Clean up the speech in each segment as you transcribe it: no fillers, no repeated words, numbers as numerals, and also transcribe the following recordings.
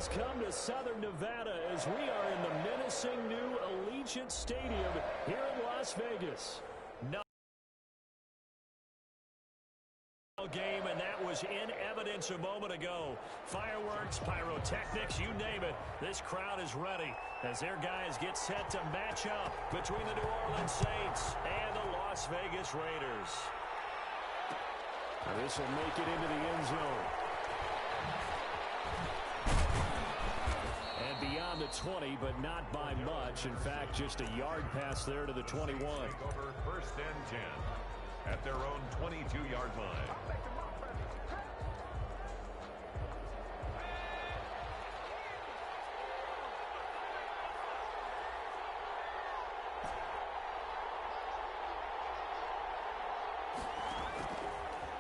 has come to Southern Nevada as we are in the menacing new Allegiant Stadium here in Las Vegas. Game, and that was in evidence a moment ago. Fireworks, pyrotechnics, you name it. This crowd is ready as their guys get set to match up between the New Orleans Saints and the Las Vegas Raiders. This will make it into the end zone. And beyond the 20, but not by much. In fact, just a yard pass there to the 21. Over first and 10 at their own 22-yard line.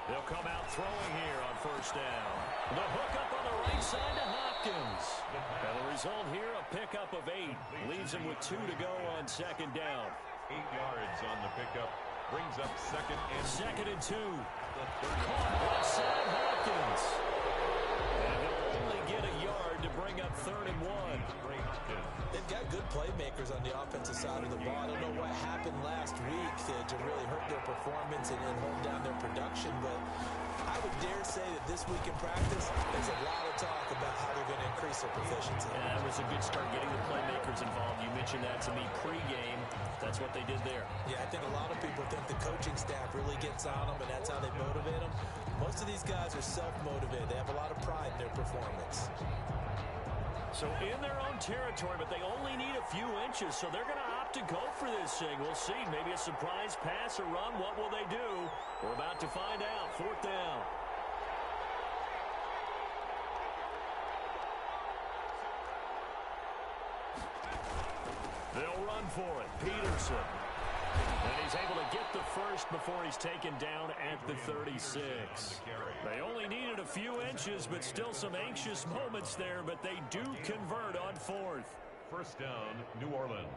They'll come out throwing here on first down. The hook up on the right side to Hopkins. And the result here, a pickup of 8. Leaves him with 2 to go on second down. 8 yards on the pickup. Brings up second and 2. Caught left side Hopkins. And he'll only get a yard to bring up 3rd and 1. They've got good playmakers on the offensive side of the ball. I don't know what happened last week to really hurt their performance and hold down their production, but I would dare say that this week in practice, there's a lot of talk about how they're going to increase their proficiency. Yeah, that was a good start getting the playmakers involved. You mentioned that to me pregame. That's what they did there. Yeah, I think a lot of people think the coaching staff really gets on them, and that's how they motivate them. Most of these guys are self-motivated. They have a lot of pride in their performance. So in their own territory, but they only need a few inches, so they're going to opt to go for this thing. We'll see. Maybe a surprise pass or run. What will they do? We're about to find out. 4th down. They'll run for it. Peterson. And he's able to get the first before he's taken down at the 36. They only needed a few inches, but still some anxious moments there, but they do convert on 4th. First down, New Orleans.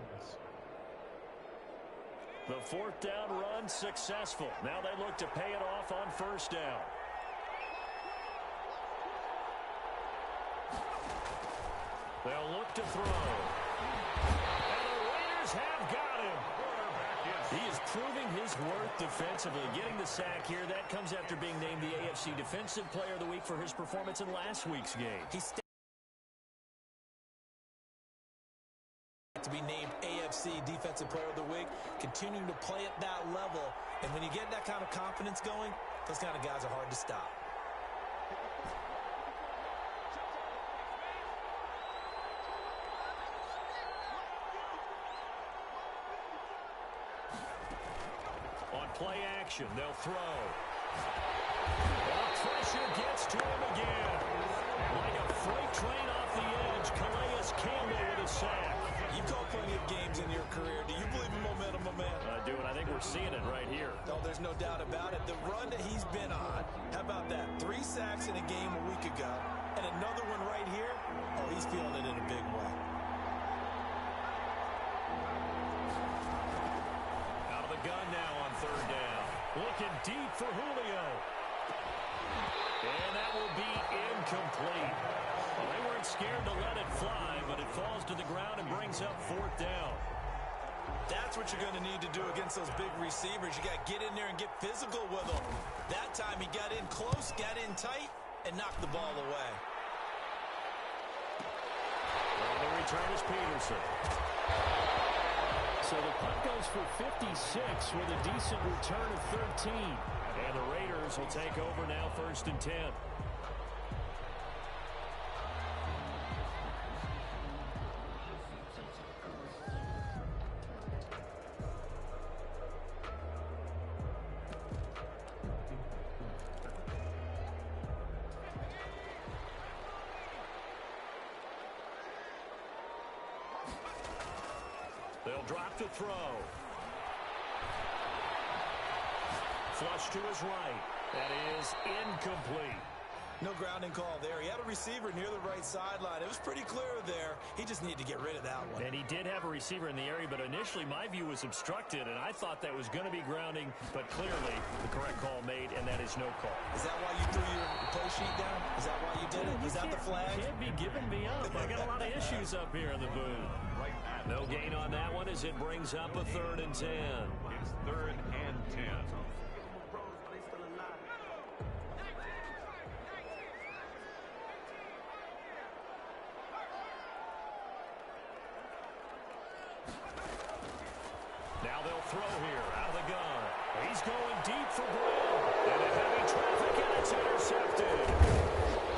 The 4th down run successful. Now they look to pay it off on first down. They'll look to throw. And the Raiders have got him. He is proving his worth defensively. Getting the sack here, that comes after being named the AFC Defensive Player of the Week for his performance in last week's game. He's to be named AFC Defensive Player of the Week, continuing to play at that level. And when you get that kind of confidence going, those kind of guys are hard to stop. Play action, they'll throw. The pressure gets to him again. Like a freight train off the edge, Calais Campbell with a sack. You've called plenty of games in your career. Do you believe in momentum, my man? I do, and I think we're seeing it right here. No, there's no doubt about it. The run that he's been on, how about that? 3 sacks in a game a week ago, and another one right here. Oh, he's feeling it in a big way. Out of the gun now on 3rd down. Looking deep for Julio. And that will be incomplete. Well, they weren't scared to let it fly, but it falls to the ground and brings up 4th down. That's what you're going to need to do against those big receivers. You got to get in there and get physical with them. That time he got in close, got in tight, and knocked the ball away. And the return is Peterson. So the punt goes for 56 with a decent return of 13. And the Raiders will take over now 1st and 10. They'll drop the throw. Flush to his right. That is incomplete. No grounding call there. He had a receiver near the right sideline. It was pretty clear there. He just needed to get rid of that one. And he did have a receiver in the area, but initially my view was obstructed, and I thought that was going to be grounding, but clearly the correct call made, and that is no call. Is that why you threw your play sheet down? Is that why you did it? Was that the flag? You can't be giving me up. I got a lot of issues up here in the booth. No gain on that one as it brings up a 3rd and 10. It's 3rd and 10. Now they'll throw here out of the gun. He's going deep for Brown. And a heavy traffic, and it's intercepted.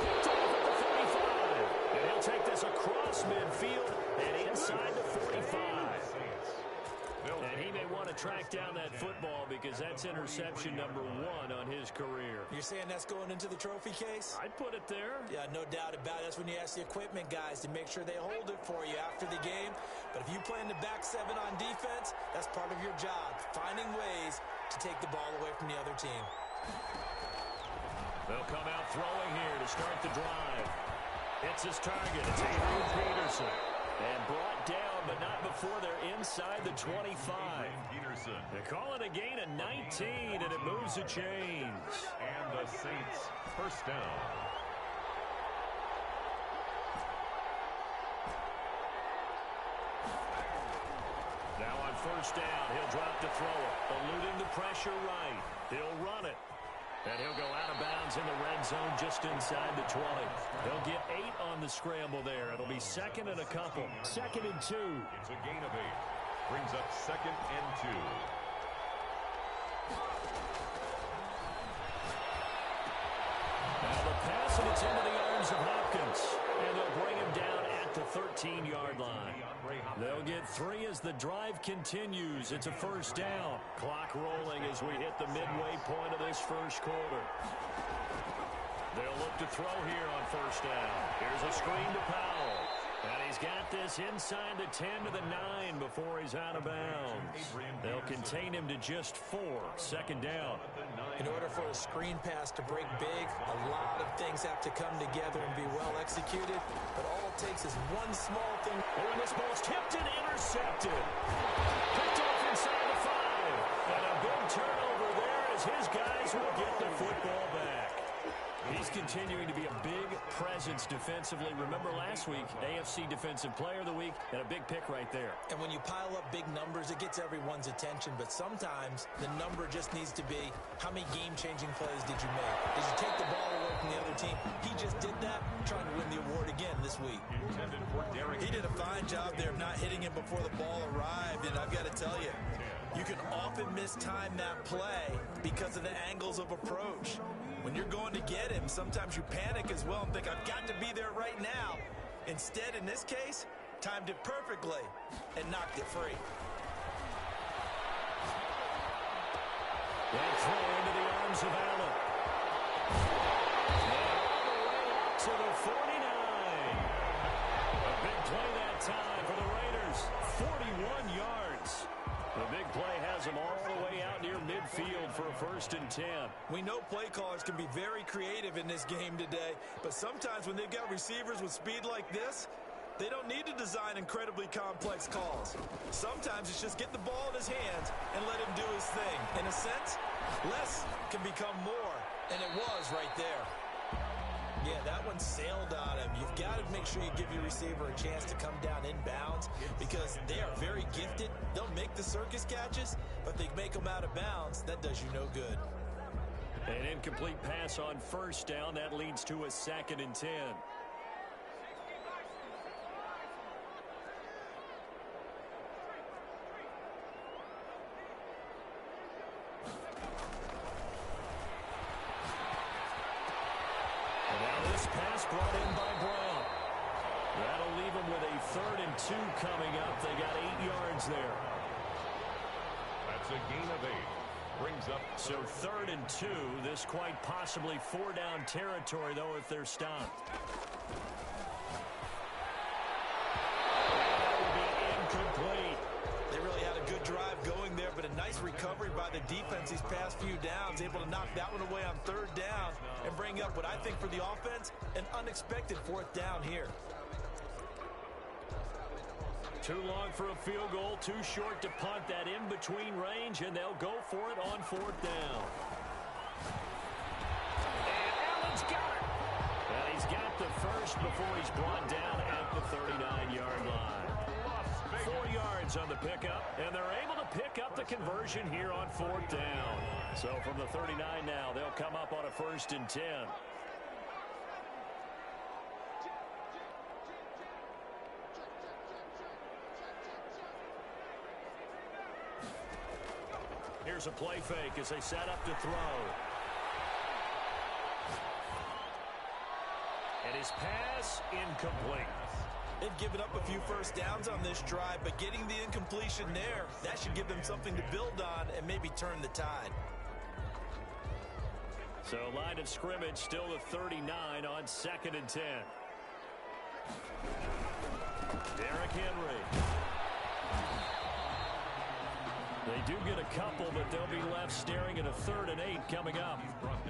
Picked off at the 45. And he'll take this across midfield and inside the 45. And he may want to track down that football because that's interception number 1 on his career. You're saying that's going into the trophy case? I'd put it there. Yeah, no doubt about it. That's when you ask the equipment guys to make sure they hold it for you after the game. But if you play in the back 7 on defense, that's part of your job, finding ways to take the ball away from the other team. They'll come out throwing here to start the drive. It's his target. It's Adrian Peterson. And brought down, but not before they're inside the 25. They call it a gain of 19, and it moves the chains. And the Saints first down. Now on first down, he'll drop to throw it. Eluding the pressure right. He'll run it. And he'll go out of bounds in the red zone just inside the 20. They'll get 8 on the scramble there. It'll be 2nd and a couple. 2nd and 2. It's a gain of 8. Brings up 2nd and 2. Now the pass, and it's into the arms of Hopkins. And they'll bring him down at the 13-yard line. They'll get 3 as the drive continues. It's a first down. Clock rolling as we hit the midway point of this first quarter. They'll look to throw here on first down. Here's a screen to Powell. And he's got this inside the 10 to the 9 before he's out of bounds. They'll contain him to just 4. 2nd down. In order for a screen pass to break big, a lot of things have to come together and be well executed. But all it takes is one small thing. Oh, and this ball's tipped and intercepted. Picked off inside the 5. And a big turnover there as his guys will get the football back. He's continuing to be a big presence defensively. Remember last week, AFC Defensive Player of the Week, and a big pick right there. And when you pile up big numbers, it gets everyone's attention. But sometimes the number just needs to be, how many game-changing plays did you make? Did you take the ball away from the other team? He just did that, trying to win the award again this week. He did a fine job there of not hitting him before the ball arrived. And I've got to tell you, you can often mistime that play because of the angles of approach. When you're going to get him, sometimes you panic as well and think, I've got to be there right now. Instead, in this case, timed it perfectly and knocked it free. They throw into the arms of Allen. And all the way up to the 49. A big play that time for the Raiders. 41 yards. The big play has them all the way out near midfield for a 1st and 10. We know play callers can be very creative in this game today, but sometimes when they've got receivers with speed like this, they don't need to design incredibly complex calls. Sometimes it's just get the ball in his hands and let him do his thing. In a sense, less can become more, and it was right there. Yeah, that one sailed on him. You've got to make sure you give your receiver a chance to come down inbounds because they are very gifted. They'll make the circus catches, but they make them out of bounds. That does you no good. An incomplete pass on first down. That leads to a 2nd and 10. Pass brought in by Brown. That'll leave them with a 3rd and 2 coming up. They got 8 yards there. That's a gain of 8. Brings up. So 3rd and 2. This quite possibly 4-down territory, though, if they're stopped. That will be incomplete. They really had a good drive going there, but a nice Nice recovery by the defense these past few downs, able to knock that one away on third down and bring up what I think for the offense, an unexpected fourth down here. Too long for a field goal, too short to punt. That in-between range, and they'll go for it on fourth down. And Allen's got it. Well, he's got the first before he's brought down at the 39-yard line. 4 yards on the pickup, and they're able to pick up the conversion here on fourth down. So from the 39 now, they'll come up on a 1st and 10. Here's a play fake as they set up to throw. And his pass incomplete. They've given up a few first downs on this drive, but getting the incompletion there, that should give them something to build on and maybe turn the tide. So line of scrimmage still the 39 on 2nd and 10. Derrick Henry. They do get a couple, but they'll be left staring at a 3rd and 8 coming up.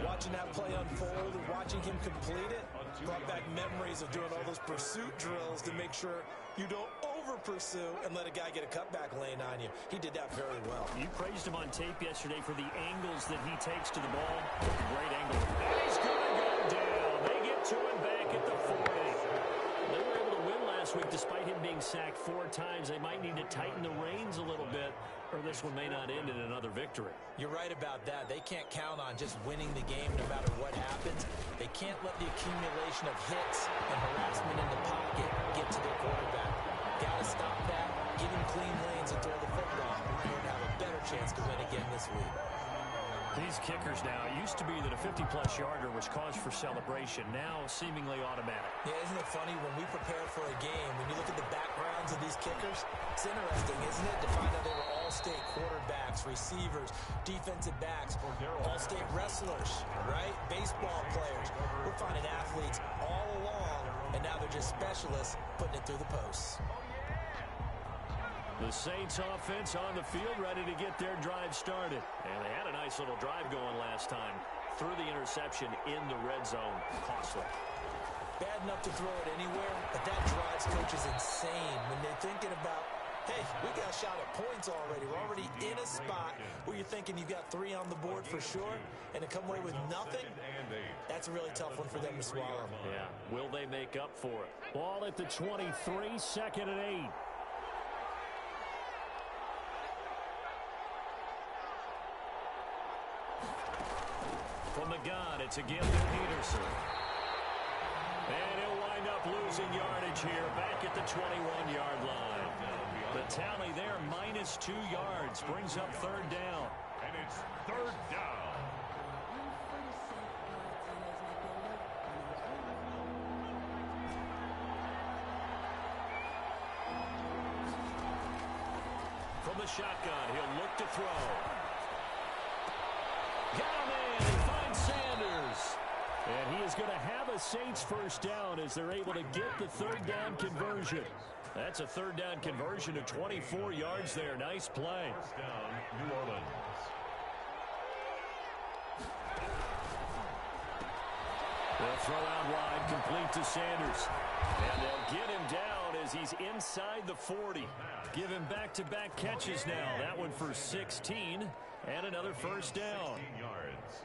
Watching that play unfold and watching him complete it brought back memories of doing all those pursuit drills to make sure you don't over-pursue and let a guy get a cutback lane on you. He did that very well. You praised him on tape yesterday for the angles that he takes to the ball. Great angle. And he's going to go down. They get to him back at the 40. They were able to win last week despite him being sacked 4 times. They might need to tighten the reins a little bit, or this one may not end in another victory. You're right about that. They can't count on just winning the game no matter what happens. They can't let the accumulation of hits and harassment in the pocket get to their quarterback. Got to stop that, give him clean lanes and throw the football, and have a better chance to win again this week. These kickers now, it used to be that a 50-plus yarder was cause for celebration. Now, seemingly automatic. Yeah, isn't it funny when we prepare for a game, when you look at the backgrounds of these kickers, it's interesting, isn't it, to find out they were all-state quarterbacks, receivers, defensive backs, all-state wrestlers, right? Baseball players. We're finding athletes all along, and now they're just specialists putting it through the posts. The Saints offense on the field ready to get their drive started. And they had a nice little drive going last time. Threw the interception in the red zone. Costly. Bad enough to throw it anywhere, but that drives coaches insane when they're thinking about, hey, we got a shot at points already. We're already in a spot where you're thinking you've got 3 on the board for sure, and to come away with nothing, that's a really tough one for them to swallow. Yeah, will they make up for it? Ball at the 23, 2nd and 8. From the gun, it's again to Peterson. And he'll wind up losing yardage here back at the 21-yard line. The tally there, -2 yards, brings up 3rd down. And it's 3rd down. From the shotgun, he'll look to throw. Got him in. He finds Sanders. And he is going to have a Saints 1st down as they're able to get the 3rd down conversion. That's a 3rd down conversion to 24 yards there. Nice play. 1st down, New Orleans. They'll throw out wide, complete to Sanders. And they'll get him down as he's inside the 40. Give him back-to-back catches now. That one for 16 and another 1st down. 16 yards.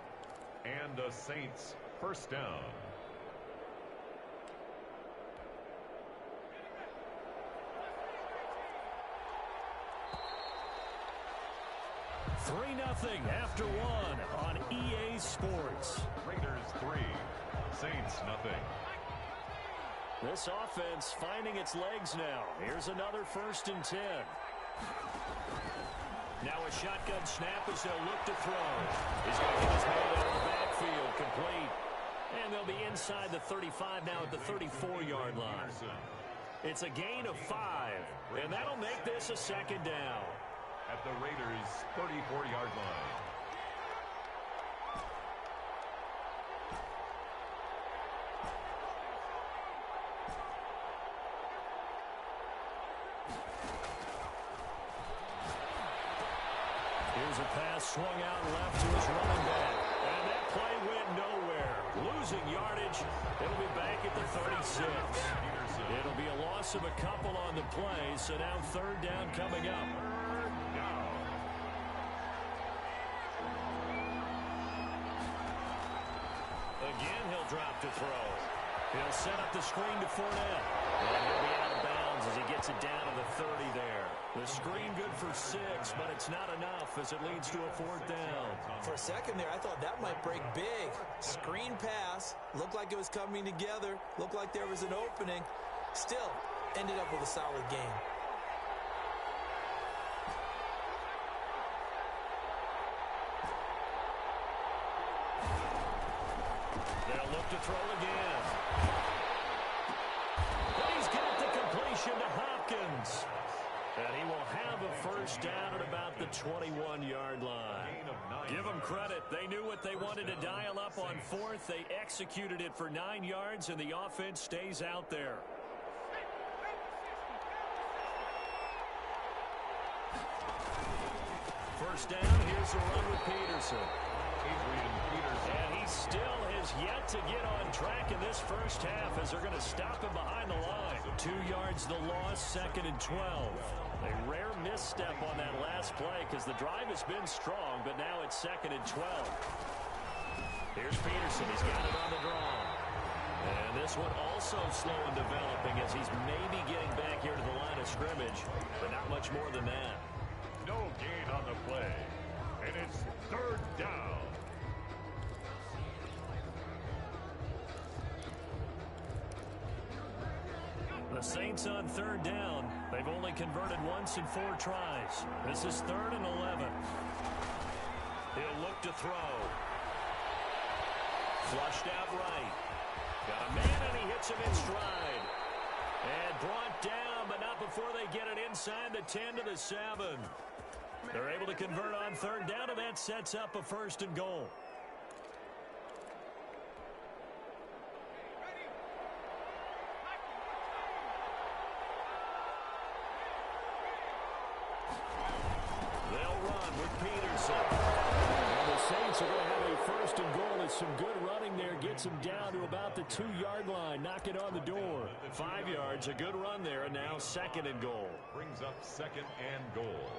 And the Saints 1st down. Three 0 after 1 on EA Sports. Raiders 3, Saints 0. This offense finding its legs now. Here's another 1st and 10. Now a shotgun snap as they'll look to throw. He's going to get his man out of the backfield, complete. And they'll be inside the 35 now at the 34-yard line. It's a gain of 5, and that'll make this a 2nd down. At the Raiders' 34-yard line. Here's Here's a pass swung out left to his running back. And that play went nowhere. Losing yardage. It'll be back at the 36. It'll be a loss of a couple on the play, so now third down coming up. Again, he'll drop to throw. He'll set up the screen to Fournette. And he'll be out of bounds as he gets it down to the 30 there. The screen good for 6, but it's not enough as it leads to a fourth down. For a second there, I thought that might break big. Screen pass. Looked like it was coming together. Looked like there was an opening. Still, ended up with a solid game. They'll look to throw again. And he's got the completion to Hopkins. And he will have a first down at about the 21-yard line. Give them credit. They knew what they wanted to dial up on fourth. They executed it for 9 yards, and the offense stays out there. First down, here's a run with Peterson. And he still has yet to get on track in this first half as they're going to stop him behind the line. 2 yards the loss, 2nd and 12. A rare misstep on that last play because the drive has been strong, but now it's 2nd and 12. Here's Peterson. He's got it on the draw. And this one also slow in developing as he's maybe getting back here to the line of scrimmage, but not much more than that. No gain on the play. And it's third down. The Saints on third down. They've only converted once in 4 tries. This is 3rd and 11. He'll look to throw. Flushed out right. Got a man and he hits him in stride. And brought down, but not before they get it inside the 10 to the 7. They're able to convert on third down, and that sets up a 1st and goal. They'll run with Peterson. And the Saints are going to have a 1st and goal. It's some good running there. Gets him down to about the 2-yard line. Knock it on the door. 5 yards, a good run there, and now 2nd and goal. Brings up 2nd and goal.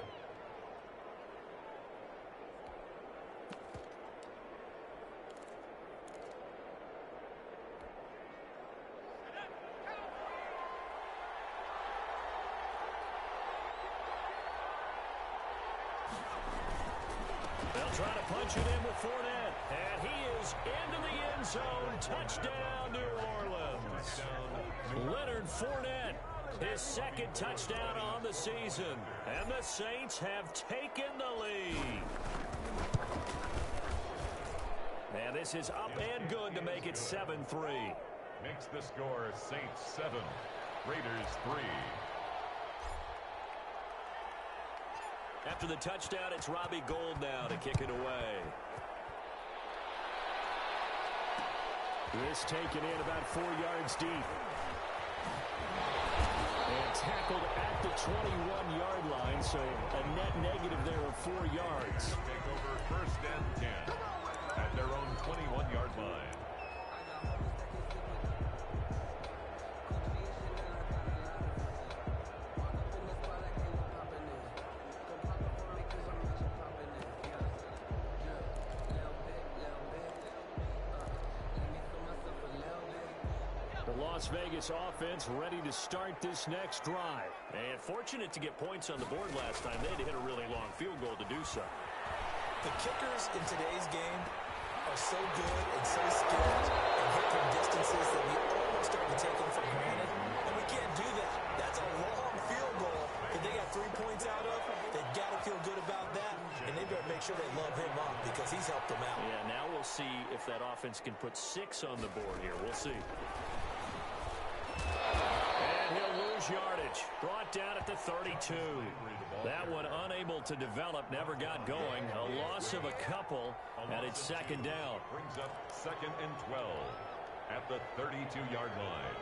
They'll try to punch it in with Fournette. And he is into the end zone. Touchdown, New Orleans. Leonard Fournette, his 2nd touchdown on the season. And the Saints have taken the lead. And this is up and good to make it 7-3. Makes the score Saints 7, Raiders 3. After the touchdown, it's Robbie Gould now to kick it away. This taken in about 4 yards deep. And tackled at the 21-yard line, so a net negative there of 4 yards. Take over 1st and 10 at their own 21-yard line. Las Vegas offense ready to start this next drive. And fortunate to get points on the board last time. They had to hit a really long field goal to do so. The kickers in today's game are so good and so skilled and hit from distances that we almost start to take them for granted. And we can't do that. That's a long field goal that they got 3 points out of. They've got to feel good about that. And they better make sure they love him up because he's helped them out. Yeah, now we'll see if that offense can put 6 on the board here. We'll see. And he'll lose yardage. Brought down at the 32. That one unable to develop, never got going. A loss of a couple, and it's 2nd down. Brings up 2nd and 12 at the 32-yard line.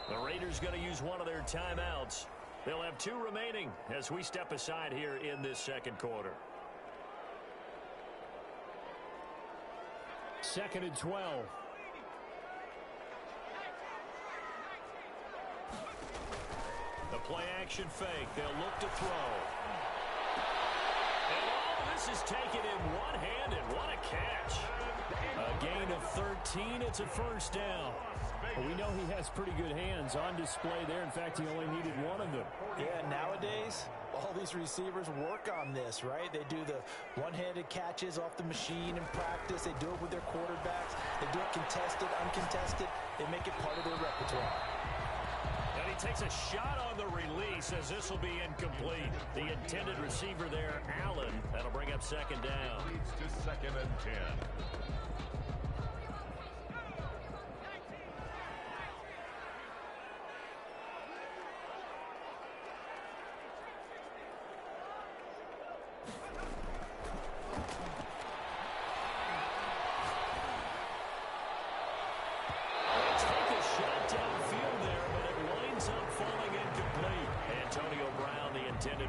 The Raiders going to use one of their timeouts. They'll have 2 remaining as we step aside here in this second quarter. 2nd and 12. The play-action fake. They'll look to throw. And all this is taken in one hand, and what a catch. A gain of 13. It's a first down. Well, we know he has pretty good hands on display there. In fact, he only needed one of them. Yeah, nowadays, all these receivers work on this, right? They do the one-handed catches off the machine in practice. They do it with their quarterbacks. They do it contested, uncontested. They make it part of their repertoire. And he takes a shot on the release as this will be incomplete. The intended receiver there, Allen. That'll bring up 2nd down. Leads to 2nd and 10.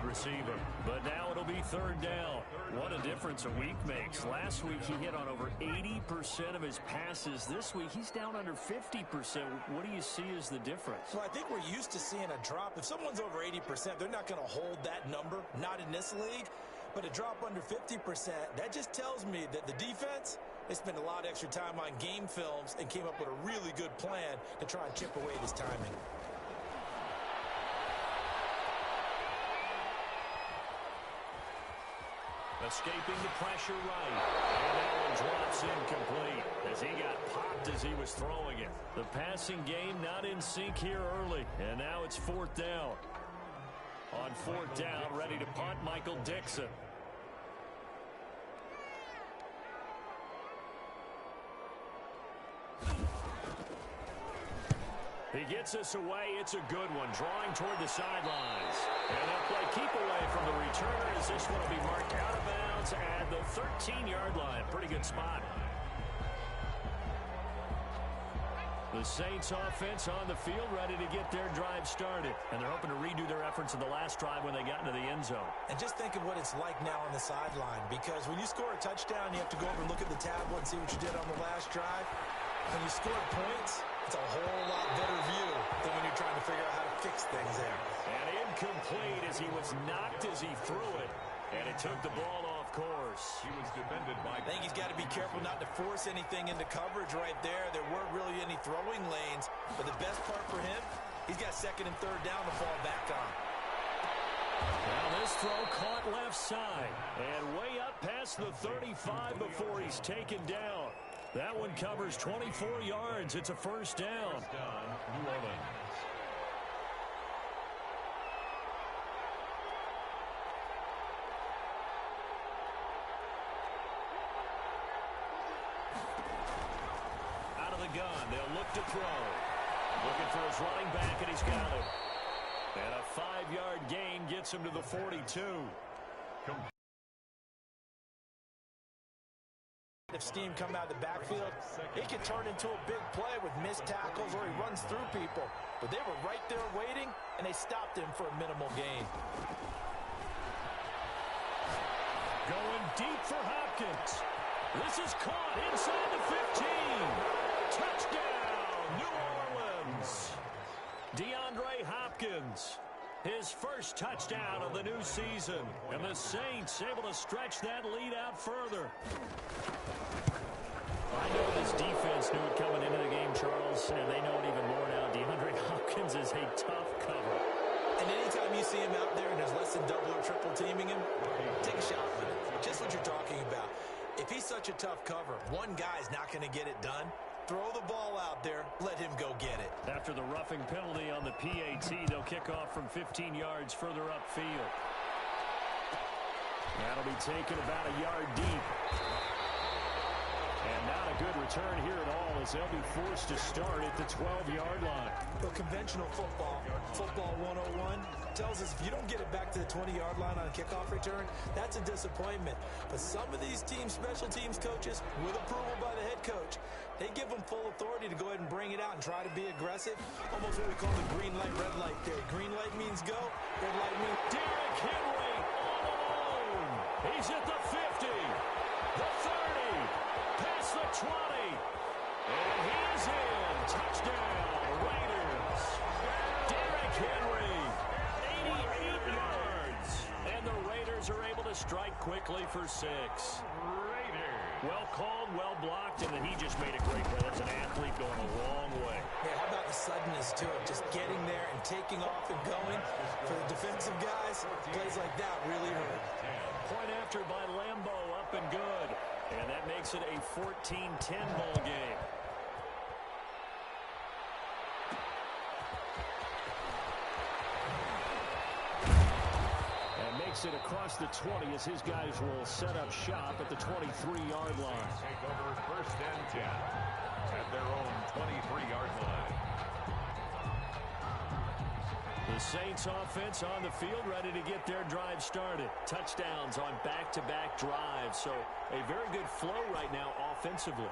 Receiver. But now it'll be 3rd down. What a difference a week makes. Last week he hit on over 80% of his passes. This week he's down under 50%. What do you see as the difference? Well, I think we're used to seeing a drop. If someone's over 80%, they're not going to hold that number. Not in this league. But a drop under 50%, that just tells me that the defense, they spent a lot of extra time on game films and came up with a really good plan to try and chip away at his timing. Escaping the pressure right. And that one drops incomplete as he got popped as he was throwing it. The passing game not in sync here early. And now it's 4th down. On 4th down, ready to punt, Michael Dixon. He gets us away. It's a good one. Drawing toward the sidelines. And they'll play keep away from the returner as this one will be marked out of bounds at the 13-yard line. Pretty good spot. The Saints offense on the field ready to get their drive started. And they're hoping to redo their efforts in the last drive when they got into the end zone. And just think of what it's like now on the sideline. Because when you score a touchdown, you have to go over and look at the tablet and see what you did on the last drive. When you scored points, it's a whole lot better view than when you're trying to figure out how to fix things there. And incomplete as he was knocked as he threw it. And it took the ball off course. He was defended by... I think he's got to be careful not to force anything into coverage right there. There weren't really any throwing lanes. But the best part for him, he's got 2nd and 3rd down to fall back on. Now this throw caught left side. And way up past the 35 before he's taken down. That one covers 24 yards. It's a first down. First down, New Orleans. Out of the gun. They'll look to throw. Looking for his running back, and he's got him. And a 5-yard gain gets him to the 42. If steam come out of the backfield, it can turn into a big play with missed tackles or he runs through people. But they were right there waiting, and they stopped him for a minimal gain. Going deep for Hopkins. This is caught inside the 15. Touchdown, New Orleans. DeAndre Hopkins. His first touchdown of the new season. And the Saints able to stretch that lead out further. I know this defense knew it coming into the game, Charles, and they know it even more now. DeAndre Hopkins is a tough cover. And anytime you see him out there and there's less than double or triple teaming him, take a shot with it. Just what you're talking about. If he's such a tough cover, one guy's not going to get it done. Throw the ball out there. Let him go get it. After the roughing penalty on the PAT, they'll kick off from 15 yards further upfield. That'll be taken about a yard deep. And not a good return here at all as they'll be forced to start at the 12-yard line. But conventional football, football 101, tells us if you don't get it back to the 20-yard line on a kickoff return, that's a disappointment. But some of these special teams coaches, with approval by the head coach, they give them full authority to go ahead and bring it out and try to be aggressive. Almost what we call the green light, red light theory. Green light means go, red light means... Derrick Henry all alone. He's at the 50, the 30, past the 20, and he's in. Touchdown, Raiders. Derrick Henry, 88 yards, and the Raiders are able to strike quickly for 6. Well called, well blocked, and then he just made a great play. That's an athlete going a long way. Yeah, how about the suddenness to it? Just getting there and taking off and going. For the defensive guys, plays like that really hurt. Point after by Lambo, up and good. And that makes it a 14-10 ball game. It across the 20 as his guys will set up shop at the 23-yard line. Take over first and 10 at their own 23-yard line. The Saints offense on the field ready to get their drive started. Touchdowns on back-to-back drives. So a very good flow right now offensively.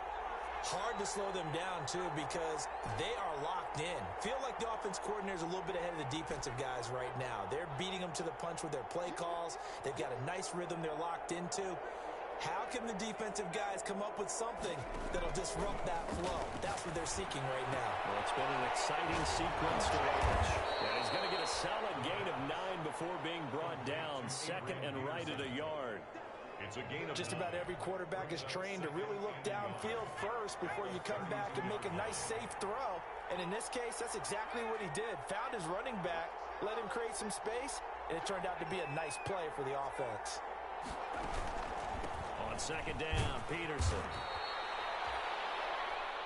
Hard to slow them down, too, because they are locked in. Feel like the offense coordinator's a little bit ahead of the defensive guys right now. They're beating them to the punch with their play calls. They've got a nice rhythm they're locked into. How can the defensive guys come up with something that'll disrupt that flow? That's what they're seeking right now. Well, it's been an exciting sequence to watch. And he's going to get a solid gain of 9 before being brought down. Second and right at a yard. It's a gain of Just about every quarterback is trained to really look downfield first before you come back and make a nice, safe throw. And in this case, that's exactly what he did. Found his running back, let him create some space, and it turned out to be a nice play for the offense. On second down, Peterson.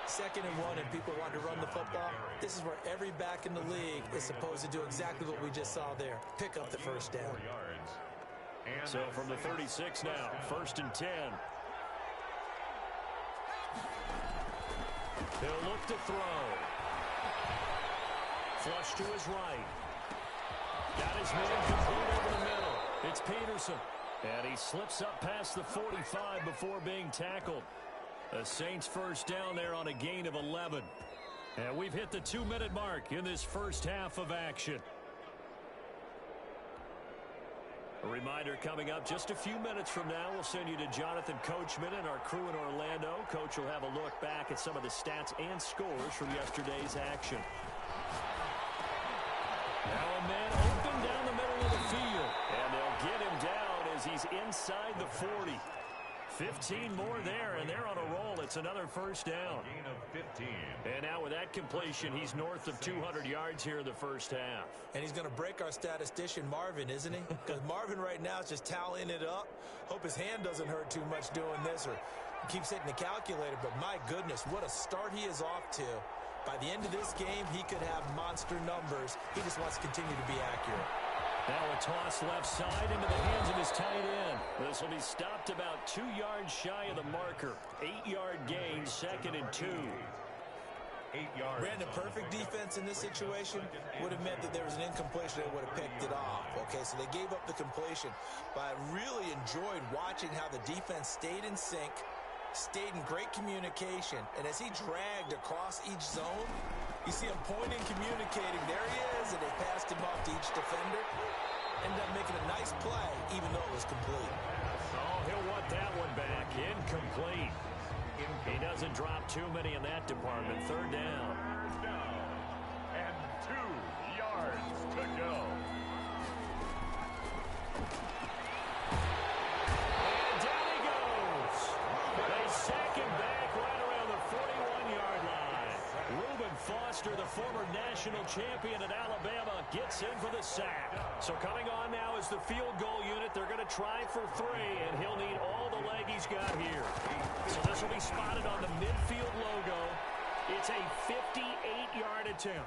2nd and 1, and people want to run the football. This is where every back in the league is supposed to do exactly what we just saw there. Pick up the first down. So from the 36 now, 1st and 10. He'll look to throw. Flush to his right. Got his man complete over the middle. It's Peterson. And he slips up past the 45 before being tackled. The Saints first down there on a gain of 11. And we've hit the 2-minute mark in this first half of action. A reminder coming up just a few minutes from now, we'll send you to Jonathan Coachman and our crew in Orlando. Coach will have a look back at some of the stats and scores from yesterday's action. Now a man open down the middle of the field. And they'll get him down as he's inside the 40. 15 more there, and they're on a roll. It's another first down. Gain of 15. And now with that completion, he's north of 200 yards here in the first half. And he's going to break our statistician, Marvin, isn't he? Because Marvin right now is just tallying it up. Hope his hand doesn't hurt too much doing this or keeps hitting the calculator. But my goodness, what a start he is off to. By the end of this game, he could have monster numbers. He just wants to continue to be accurate. Now a toss left side into the hands of his tight end. This will be stopped about 2 yards shy of the marker. 8-yard gain, 2nd and 2. 8 yards. Brandon, perfect defense in this situation would have meant that there was an incompletion that would have picked it off. Okay, so they gave up the completion. But I really enjoyed watching how the defense stayed in sync, stayed in great communication, and as he dragged across each zone, you see him pointing, communicating. There he is, and they passed him off to each defender. Ended up making a nice play, even though it was complete. Oh, he'll want that one back. Incomplete. He doesn't drop too many in that department. 3rd down. And 2 yards to go. And down he goes. They sack him back right around the 41-yard line. Reuben Foster, the former national champion at Alabama, gets in for the sack. So coming on now is the field goal unit. They're going to try for 3, and he'll need all the leg he's got here. So this will be spotted on the midfield logo. It's a 58-yard attempt.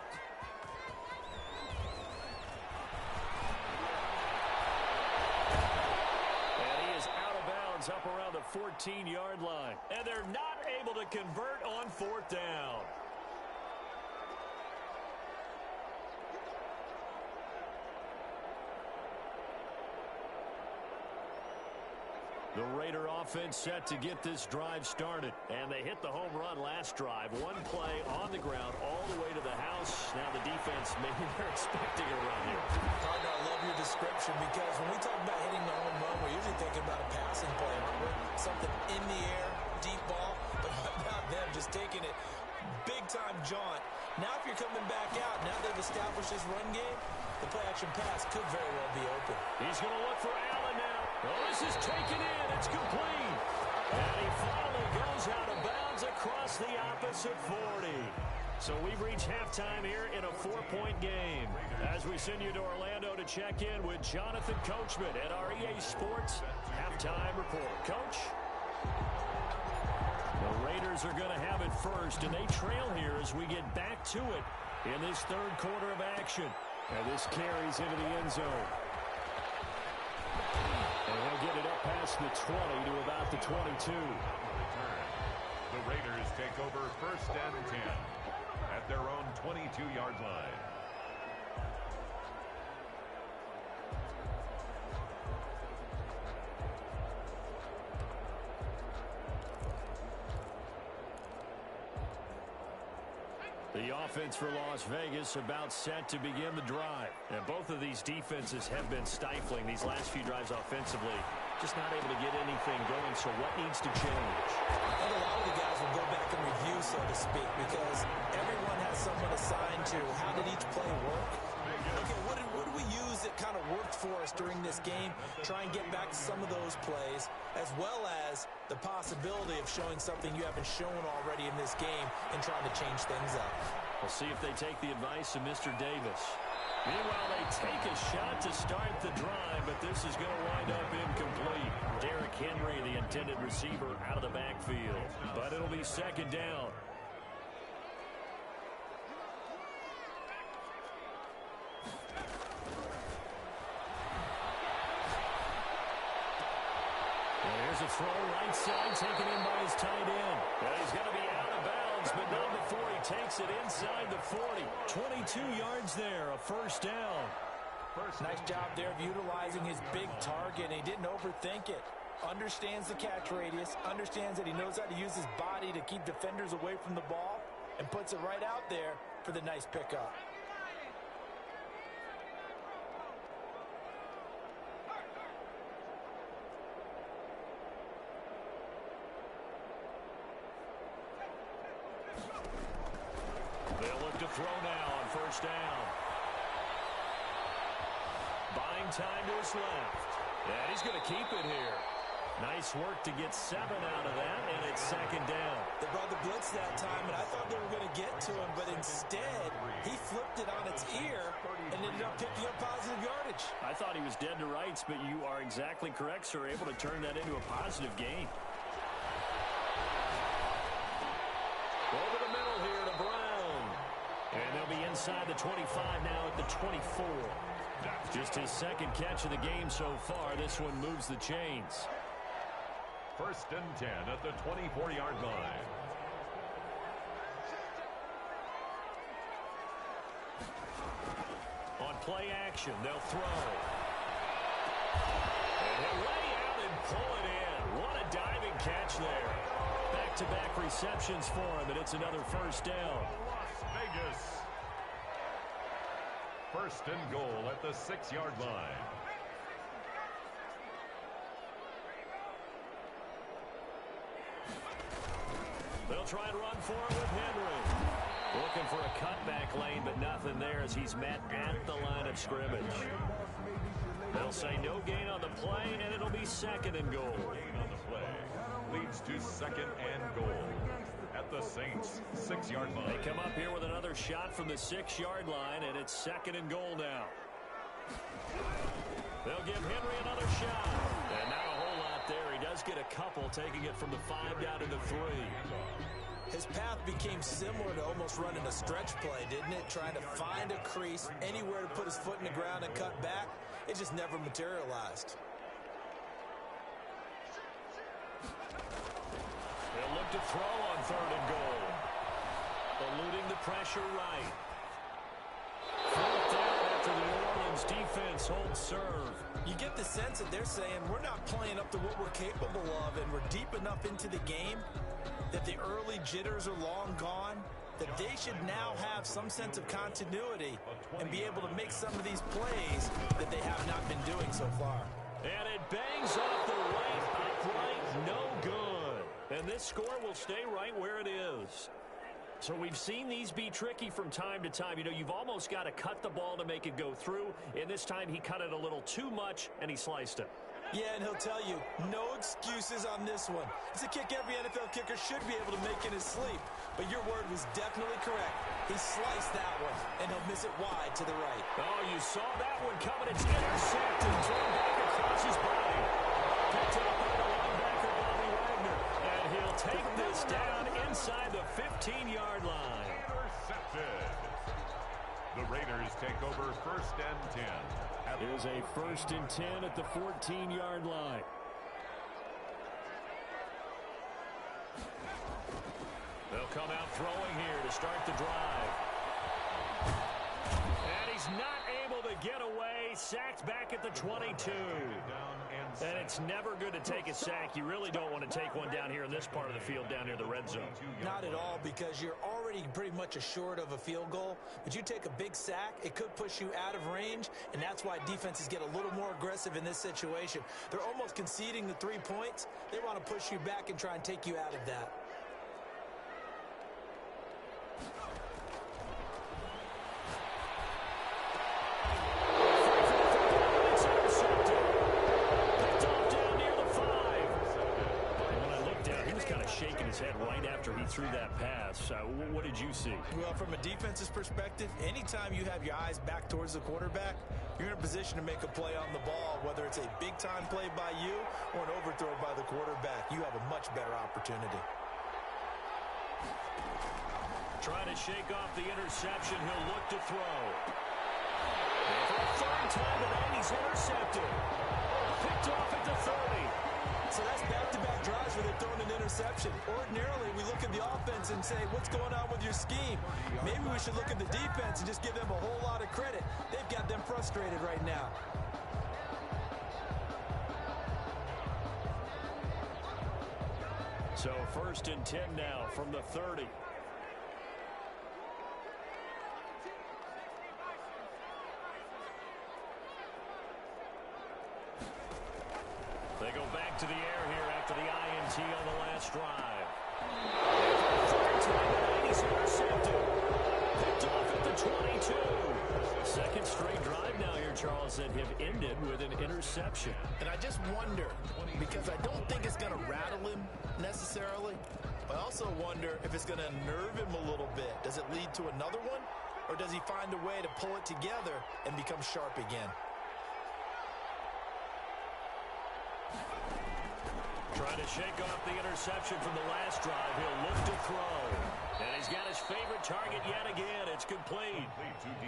And he is out of bounds ends up around the 14-yard line. And they're not able to convert on fourth down. The Raider offense set to get this drive started. And they hit the home run last drive. One play on the ground all the way to the house. Now the defense, maybe they're expecting a run here. Partner, I love your description because when we talk about hitting the home run, we're usually thinking about a passing play, aren't we? Something in the air, deep ball. But how about them just taking it big-time jaunt? Now if you're coming back out, now they've established this run game, the play-action pass could very well be open. He's going to look for Allen now. Oh, this is taken in. It's complete. And he finally goes out of bounds across the opposite 40. So we've reached halftime here in a 4-point game. As we send you to Orlando to check in with Jonathan Coachman at our EA Sports Halftime Report. Coach? The Raiders are going to have it first, and they trail here as we get back to it in this third quarter of action. And this carries into the end zone. And he'll get it up past the 20 to about the 22. The Raiders take over first and 10 at their own 22-yard line. The offense for Las Vegas about set to begin the drive. And both of these defenses have been stifling these last few drives offensively. Just not able to get anything going, so what needs to change? I think a lot of the guys will go back and review, so to speak, because everyone has someone assigned to how did each play work. Okay, what did we use that kind of worked for us during this game? Try and get back to some of those plays, as well as the possibility of showing something you haven't shown already in this game and trying to change things up. We'll see if they take the advice of Mr. Davis. Meanwhile, they take a shot to start the drive, but this is going to wind up incomplete. Derrick Henry, the intended receiver, out of the backfield. But it'll be second down. There's a throw right side taken in by his tight end. Well, he's going to be out of bounds, but not before he takes it inside the 40. 22 yards there, a first down. Nice job there of utilizing his big target. He didn't overthink it. Understands the catch radius, understands that he knows how to use his body to keep defenders away from the ball, and puts it right out there for the nice pickup. They'll look to throw now on first down. Buying time to his left. And he's going to keep it here. Nice work to get 7 out of that, and it's second down. They brought the blitz that time, and I thought they were going to get to him, but instead, he flipped it on its ear and ended up picking up positive yardage. I thought he was dead to rights, but you are exactly correct, sir. Able to turn that into a positive gain. Over the middle here to Brown. And they'll be inside the 25 now at the 24. Just his second catch of the game so far. This one moves the chains. First and 10 at the 24-yard line. On play action, they'll throw. And he'll lay out and pull it in. What a diving catch there. Back-to-back receptions for him, and it's another first down. Las Vegas. First and goal at the 6-yard line. They'll try and run for it with Henry. Looking for a cutback lane, but nothing there as he's met at the line of scrimmage. They'll say no gain on the play, and it'll be second and goal. Gain on the play leads to second and goal at the Saints' 6-yard line. They come up here with another shot from the 6-yard line, and it's second and goal now. They'll give Henry another shot. And not a whole lot there. He does get a couple, taking it from the 5 down to the 3. His path became similar to almost running a stretch play, didn't it? Trying to find a crease, anywhere to put his foot in the ground and cut back. It just never materialized. They'll look to throw on 3rd and goal. Eluding the pressure right. 4th down after the New Orleans defense holds serve. You get the sense that they're saying we're not playing up to what we're capable of, and we're deep enough into the game that the early jitters are long gone, that they should now have some sense of continuity and be able to make some of these plays that they have not been doing so far. And it bangs off the right upright, no good. And this score will stay right where it is. So we've seen these be tricky from time to time. You know, you've almost got to cut the ball to make it go through. And this time he cut it a little too much, and he sliced it. Yeah, and he'll tell you, no excuses on this one. It's a kick every NFL kicker should be able to make in his sleep. But your word was definitely correct. He sliced that one, and he'll miss it wide to the right. Oh, you saw that one coming. It's intercepted. Thrown back across his body. Picked up by the linebacker, Bobby Wagner. And he'll take this down inside the 15-yard line. Intercepted. The Raiders take over 1st and 10. Here's a 1st and 10 at the 14-yard line. They'll come out throwing here to start the drive. And he's not able to get away. Sacked back at the 22. And it's never good to take a sack. You really don't want to take one down here in this part of the field down near the red zone. Not at all, because you're already pretty much assured of a field goal. But you take a big sack, it could push you out of range, and that's why defenses get a little more aggressive in this situation. They're almost conceding the 3 points. They want to push you back and try and take you out of that. Through that pass. What did you see? Well, from a defense's perspective, anytime you have your eyes back towards the quarterback, you're in a position to make a play on the ball, whether it's a big-time play by you or an overthrow by the quarterback. You have a much better opportunity. Trying to shake off the interception. He'll look to throw. And for a 3rd time today, he's intercepted. Picked off at the 30. So that's back-to-back drives where they've thrown an interception. Ordinarily, we look at the offense and say, what's going on with your scheme? Maybe we should look at the defense and just give them a whole lot of credit. They've got them frustrated right now. So 1st and 10 now from the 30. They go back to the air here after the INT on the last drive. 3rd time, he's intercepted. Picked off at the 22. 2nd straight drive now here, Charles, that have ended with an interception. And I just wonder, because I don't think it's going to rattle him necessarily, but I also wonder if it's going to nerve him a little bit. Does it lead to another one, or does he find a way to pull it together and become sharp again? Trying to shake off the interception from the last drive. He'll look to throw. And he's got his favorite target yet again. It's complete.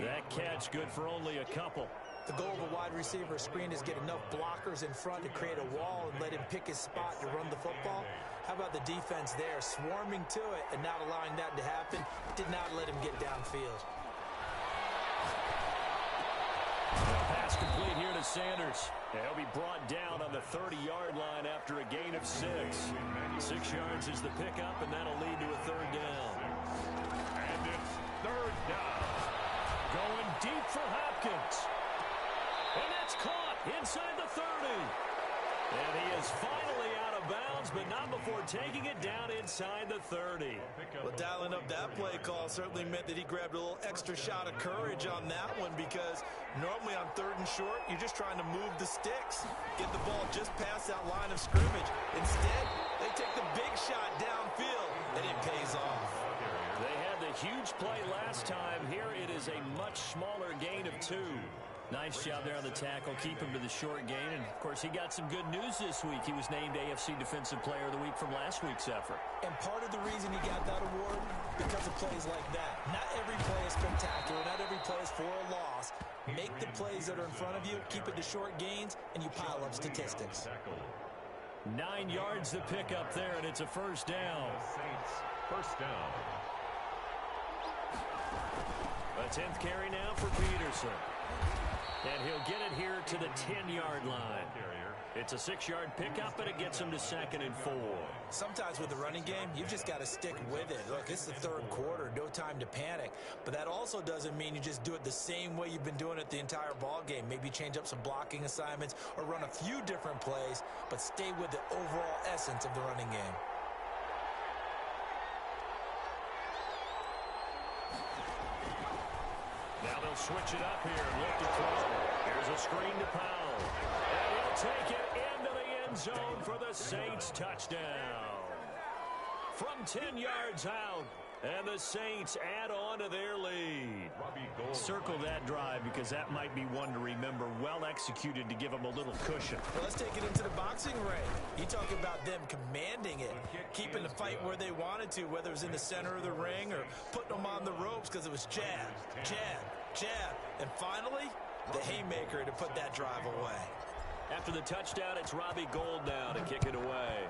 That catch good for only a couple. The goal of a wide receiver screen is get enough blockers in front to create a wall and let him pick his spot to run the football. How about the defense there, swarming to it and not allowing that to happen? Did not let him get downfield. Pass complete here to Sanders. He'll be brought down on the 30-yard line after a gain of 6. 6 yards is the pickup, and that'll lead to a 3rd down. And it's 3rd down. Going deep for Hopkins. And that's caught inside the 30. And he is finally out of bounds, but not before taking it down inside the 30. Well, dialing up that play call certainly meant that he grabbed a little extra shot of courage on that one, because normally on 3rd and short, you're just trying to move the sticks, get the ball just past that line of scrimmage. Instead, they take the big shot downfield, and it pays off. They had the huge play last time. Here it is a much smaller gain of 2. Nice job there on the tackle. Keep him to the short gain. And, of course, he got some good news this week. He was named AFC Defensive Player of the Week from last week's effort. And part of the reason he got that award, because of plays like that. Not every play is spectacular. Not every play is for a loss. Make the plays that are in front of you, keep it to short gains, and you pile up statistics. 9 yards to pick up there, and it's a first down. The Saints, first down. A 10th carry now for Peterson. And he'll get it here to the 10-yard line. It's a 6-yard pickup, and it gets him to 2nd and 4. Sometimes with the running game, you've just got to stick with it. Look, it's the third quarter, no time to panic. But that also doesn't mean you just do it the same way you've been doing it the entire ball game. Maybe change up some blocking assignments or run a few different plays, but stay with the overall essence of the running game. Now they'll switch it up here and look to throw. Here's a screen to Powell. And he'll take it into the end zone for the Saints touchdown. From 10 yards out, and the Saints add on to their lead. Circle that drive because that might be one to remember. Well executed to give them a little cushion. Well, let's take it into the boxing ring. You talk about them commanding it, keeping the fight where they wanted to, whether it was in the center of the ring or putting them on the ropes because it was jab, jab, jab. And finally, the haymaker to put that drive away. After the touchdown, it's Robbie Gould now to kick it away.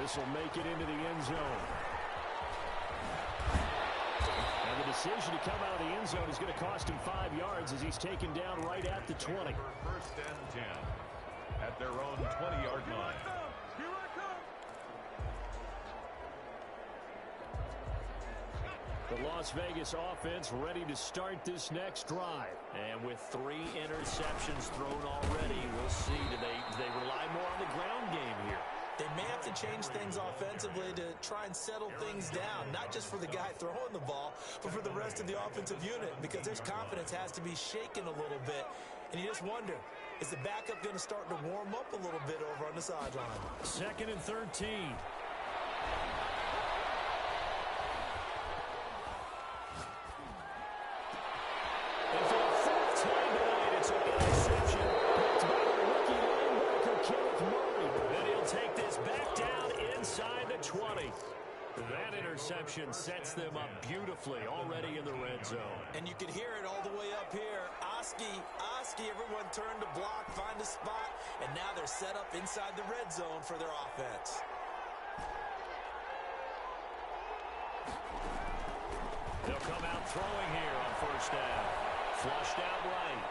This will make it into the end zone. And the decision to come out of the end zone is going to cost him 5 yards as he's taken down right at the 20. First and 10 at their own 20-yard line. The Las Vegas offense ready to start this next drive. And with 3 interceptions thrown already, we'll see. Do they rely more on the ground game here? They may have to change things offensively to try and settle things down, not just for the guy throwing the ball, but for the rest of the offensive unit, because their confidence has to be shaken a little bit. And you just wonder, is the backup going to start to warm up a little bit over on the sideline? 2nd and 13. And for the 4th time tonight, it's an interception. Picked by the rookie linebacker, Kenneth Murray. And he'll take this back down inside the 20. That interception sets them up beautifully already in the red zone. And you can hear it all the way up here. Oski, everyone turned to block, find a spot, and now they're set up inside the red zone for their offense. They'll come out throwing here on first down. Flushed out right.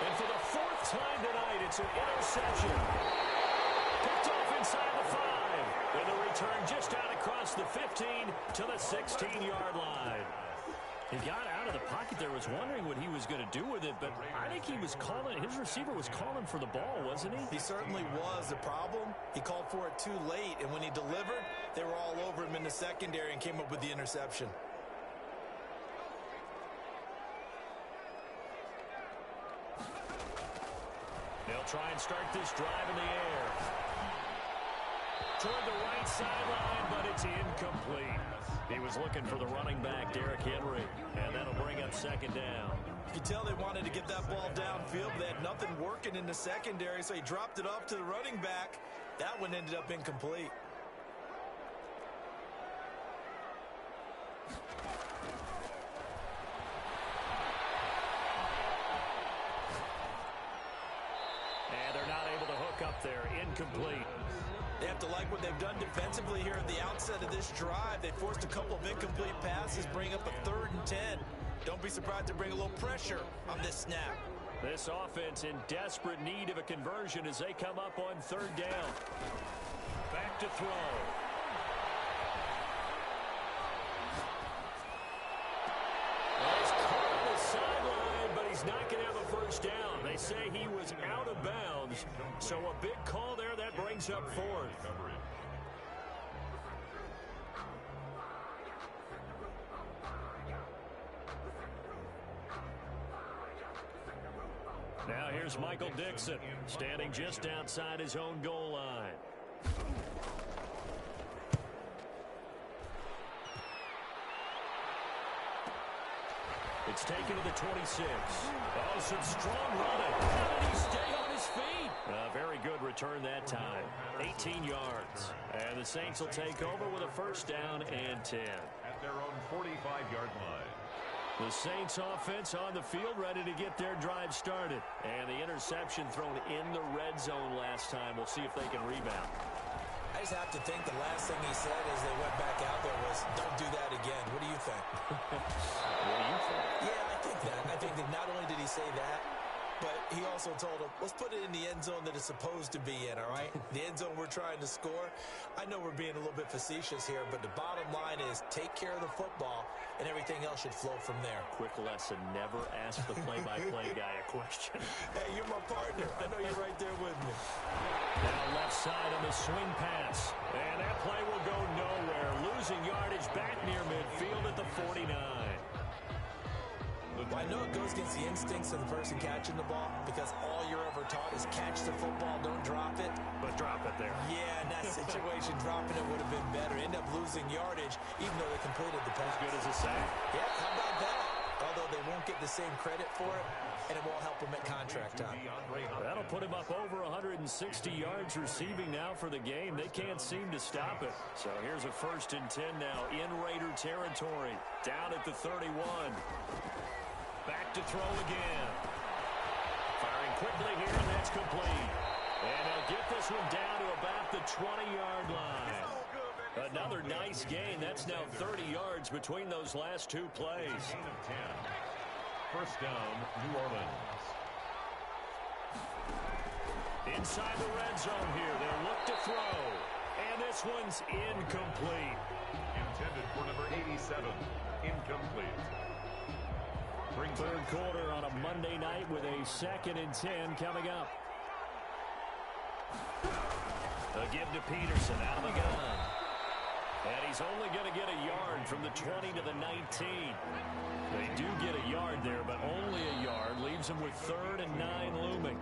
And for the 4th time tonight, it's an interception. Picked off inside the 5. And the return just out across the 15 to the 16-yard line. He got out of the pocket there, was wondering what he was going to do with it, but I think he was calling, his receiver was calling for the ball, wasn't he? He certainly was. The problem, he called for it too late, and when he delivered, they were all over him in the secondary and came up with the interception. They'll try and start this drive in the air. Toward the right sideline, but it's incomplete. He was looking for the running back, Derrick Henry, and that'll bring up 2nd down. You could tell they wanted to get that ball downfield, but they had nothing working in the secondary, so he dropped it off to the running back. That one ended up incomplete. And they're not able to hook up there. Incomplete. They have to like what they've done defensively here at the outset of this drive. They forced a couple of incomplete passes, bring up a 3rd and 10. Don't be surprised to bring a little pressure on this snap. This offense in desperate need of a conversion as they come up on 3rd down. Back to throw. Well, he's caught on the sideline, but he's not going to have a first down. They say he was out of bounds, so a big call there that brings up 4th. Now here's Michael Dixon, standing just outside his own goal line. It's taken to the 26. Oh, some strong running. How did he stay on his feet? Very good return that time. 18 yards. And the Saints will take over with a first down and 10. At their own 45-yard line. The Saints offense on the field, ready to get their drive started. And the interception thrown in the red zone last time. We'll see if they can rebound. I just have to think the last thing he said as they went back out there was, don't do that again. What do you think? What do you think? Yeah, I think that. I think that not only did he say that, but he also told him, let's put it in the end zone that it's supposed to be in, all right? The end zone we're trying to score. I know we're being a little bit facetious here, but the bottom line is take care of the football, and everything else should flow from there. Quick lesson, never ask the play-by-play guy a question. Hey, you're my partner. I know you're right there with me. Now left side on the swing pass. And that play will go nowhere. Losing yardage back near midfield at the 49. Well, I know it goes against the instincts of the person catching the ball because all you're ever taught is catch the football, don't drop it. But drop it there. Yeah, in that situation, dropping it would have been better. End up losing yardage even though they completed the pass. As good as a sack. Yeah, how about that? Although they won't get the same credit for it, and it won't help them at contract time. That'll put him up over 160 yards receiving now for the game. They can't seem to stop it. So here's a 1st and 10 now in Raider territory. Down at the 31. Back to throw again. Firing quickly here, and that's complete. And they'll get this one down to about the 20-yard line. Another nice gain. That's now 30 yards between those last two plays. Gain of 10. First down, New Orleans. Inside the red zone here. They'll look to throw. And this one's incomplete. Intended for number 87. Incomplete. Third quarter on a Monday night with a 2nd and 10 coming up. A give to Peterson out of the gun. And he's only going to get a yard from the 20 to the 19. They do get a yard there, but only a yard. Leaves them with 3rd and 9 looming.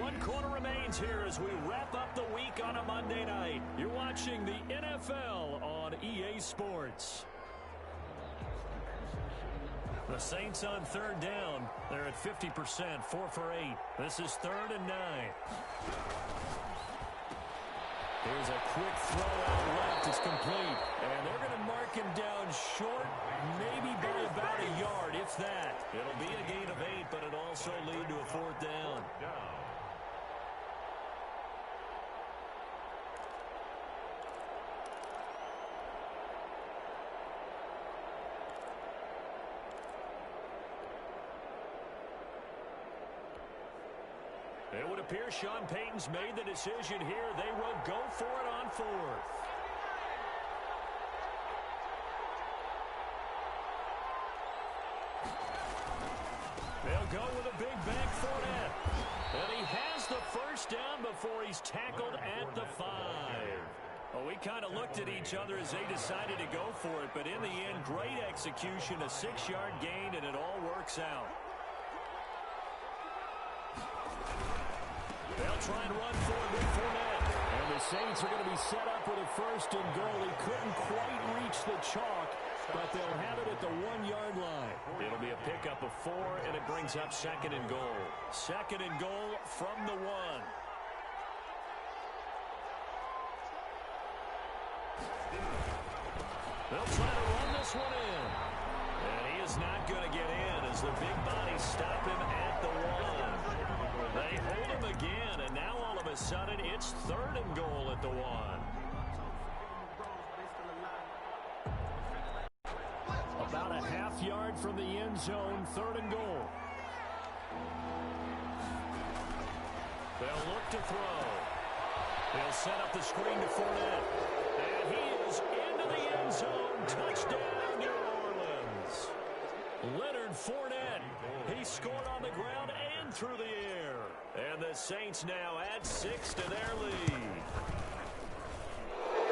1 quarter remains here as we wrap up the week on a Monday night. You're watching the NFL on EA Sports. The Saints on 3rd down. They're at 50%, 4 for 8. This is 3rd and 9. Here's a quick throw out left. It's complete. And they're going to mark him down short, maybe by about a yard, if that. It'll be a gain of 8, but it'll also lead to a 4th down. It would appear Sean Payton's made the decision here. They will go for it on 4th. They'll go with a big bank Fournette. And he has the 1st down before he's tackled at the 5. Well, we kind of looked at each other as they decided to go for it, but in the end, great execution, a 6-yard gain, and it all works out. They'll try and run for it with Fournette. And the Saints are going to be set up with a 1st and goal. He couldn't quite reach the chalk, but they'll have it at the 1-yard line. It'll be a pickup of 4, and it brings up 2nd and goal. 2nd and goal from the 1. They'll try to run this one in. And he is not going to get in as the big bodies stop him at the 1. They hold him again, and now all of a sudden it's 3rd and goal at the 1. About a half-yard from the end zone, 3rd and goal. They'll look to throw. They'll set up the screen to Fournette. And he is into the end zone. Touchdown, New Orleans. Leonard Fournette. He scored on the ground and through the air. And the Saints now add 6 to their lead.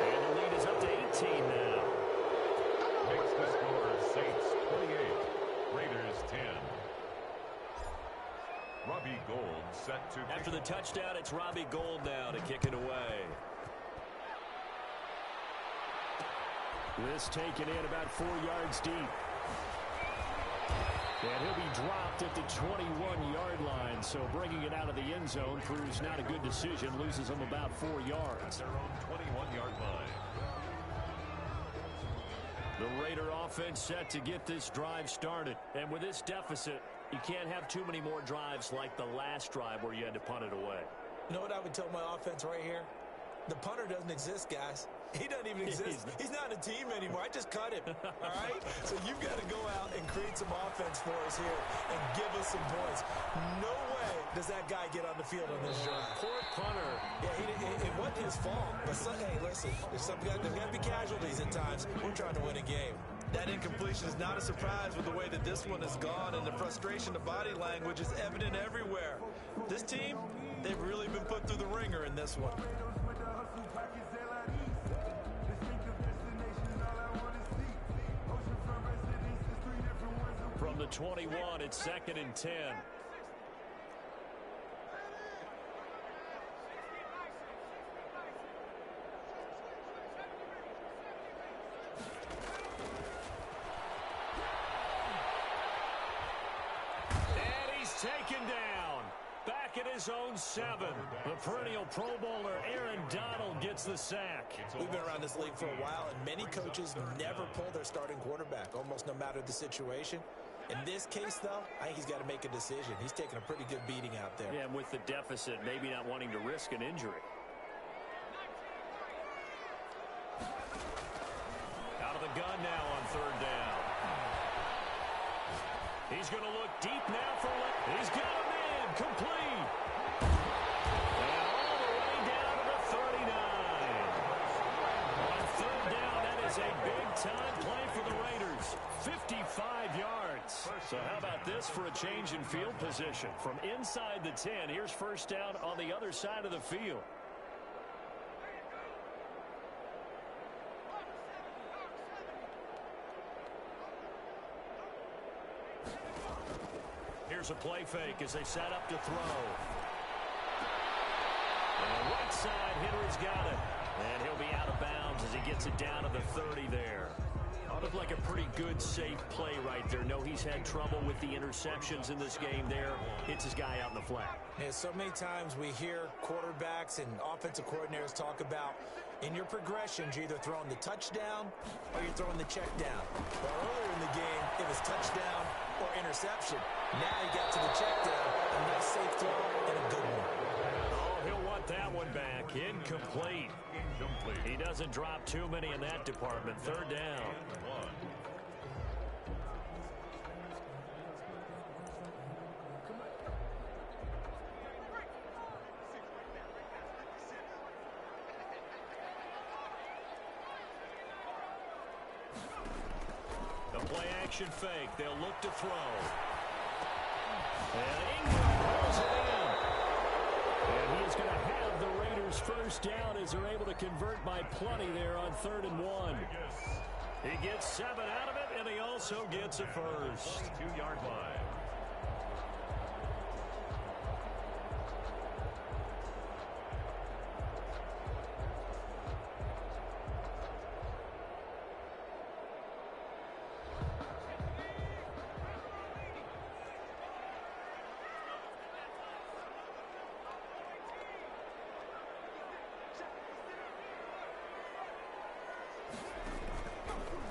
And the lead is up to 18 now. Makes the score Saints 28, Raiders 10. Robbie Gould set to... After the touchdown, it's Robbie Gould now to kick it away. This taken in about 4 yards deep. And he'll be dropped at the 21-yard line, so bringing it out of the end zone proves not a good decision. Loses him about 4 yards. Their own 21-yard line. The Raider offense set to get this drive started. And with this deficit, you can't have too many more drives like the last drive where you had to punt it away. You know what I would tell my offense right here? The punter doesn't exist, guys. He doesn't even exist. He's not a team anymore. I just cut him, all right? So you've got to go out and create some offense for us here and give us some points. No way does that guy get on the field on this drive. Poor punter. Yeah, it wasn't his fault. But, hey, listen, there's got to be casualties at times. We're trying to win a game. That incompletion is not a surprise with the way that this one has gone, and the frustration, the body language is evident everywhere. This team, they've really been put through the ringer in this one. From the 21, it's 2nd and 10. And he's taken down. Back at his own 7. The perennial Pro Bowler Aaron Donald gets the sack. We've been around this league for a while, and many coaches never pull their starting quarterback, almost no matter the situation. In this case, though, I think he's got to make a decision. He's taking a pretty good beating out there. Yeah, and with the deficit, maybe not wanting to risk an injury. Out of the gun now on 3rd down. He's going to look deep now for it. He's got him in. Complete. And all the way down to the 39. On 3rd down, that is a big-time play for the Raiders. 55 yards. So how about this for a change in field position? From inside the 10, here's 1st down on the other side of the field. Here's a play fake as they set up to throw. And the right side hitter's got it. And he'll be out of bounds as he gets it down to the 30 there. Looked like a pretty good, safe play right there. No, he's had trouble with the interceptions in this game there. Hits his guy out in the flat. Yeah, so many times we hear quarterbacks and offensive coordinators talk about in your progressions, you're either throwing the touchdown or you're throwing the check down. Well, earlier in the game, it was touchdown or interception. Now he got to the check down. A nice safe throw and a good one. Oh, he'll want that one back. Incomplete. He doesn't drop too many in that department. 3rd down. The play action fake. They'll look to throw. And Ingram rolls it in. And he is going to have the Raiders 1st down as they're able to convert by plenty there on 3rd and 1. He gets 7 out of it, and he also gets a first. 2-yard line.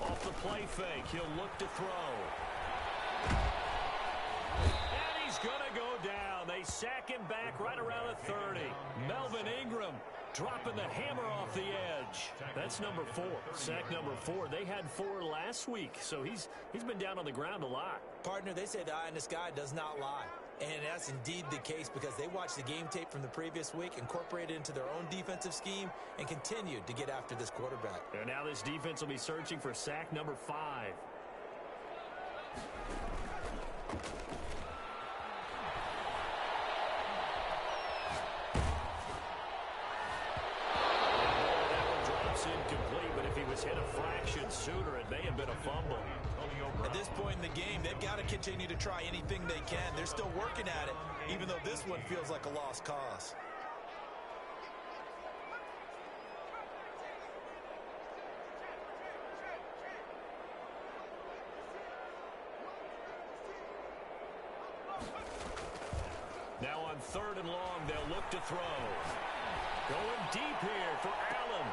Off the play fake, he'll look to throw. And he's going to go down. They sack him back right around the 30. Melvin Ingram dropping the hammer off the edge. That's number 4. Sack number 4. They had 4 last week, so he's been down on the ground a lot. Partner, they say the eye in the sky does not lie. And that's indeed the case because they watched the game tape from the previous week, incorporated it into their own defensive scheme, and continued to get after this quarterback. And now this defense will be searching for sack number 5. That one drops incomplete, but if he was hit a fraction sooner, it may have been a fumble. At this point in the game, they've got to continue to try anything they can. They're still working at it, even though this one feels like a lost cause. Now on 3rd and long, they'll look to throw. Going deep here for Allen.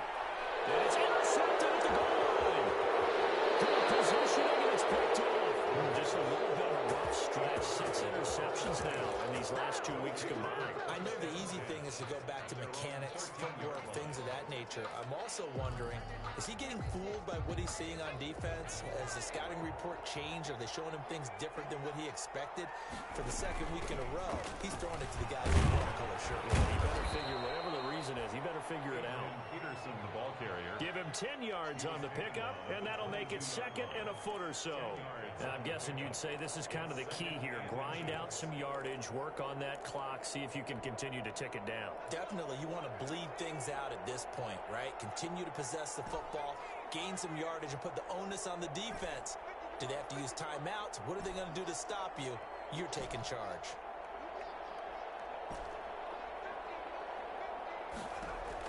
And it's intercepted at the goal line. positioning, and it's picked off. Just a little bit of a rough stretch. 6 interceptions now in these last 2 weeks combined. I know the easy thing is to go back to mechanics, footwork, things of that nature. I'm also wondering, is he getting fooled by what he's seeing on defense? Has the scouting report changed? Are they showing him things different than what he expected? For the second week in a row, he's throwing it to the guy in the watercolor shirt. He better figure, whatever the reason is, he better figure it out. Peterson, the ball carrier. Give him 10 yards on the pickup, and that'll make it 2nd and a foot or so. And I'm guessing you'd say this is kind of the key here. Grind out some yardage, work on that clock, see if you can continue to tick it down. Definitely, you want to bleed things out at this point, right? Continue to possess the football, gain some yardage, and put the onus on the defense. Do they have to use timeouts? What are they going to do to stop you? You're taking charge.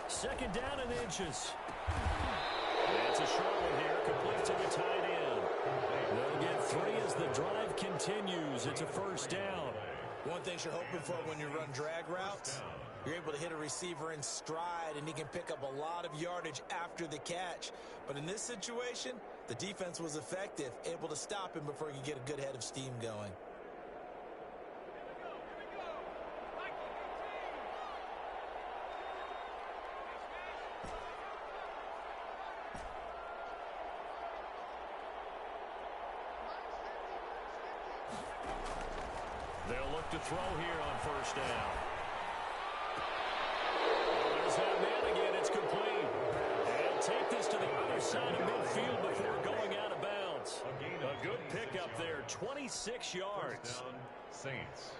Second down and inches. That's a short one here, complete to the tight end. They'll get 3 as the drive continues. It's a first down. One thing you're hoping for when you run drag routes, you're able to hit a receiver in stride, and he can pick up a lot of yardage after the catch. But in this situation, the defense was effective, able to stop him before he could get a good head of steam going. They'll look to throw here on first down. There's that man again. It's complete. They'll take this to the other side of midfield before going out of bounds. A good pickup there, 26 yards. First down, Saints.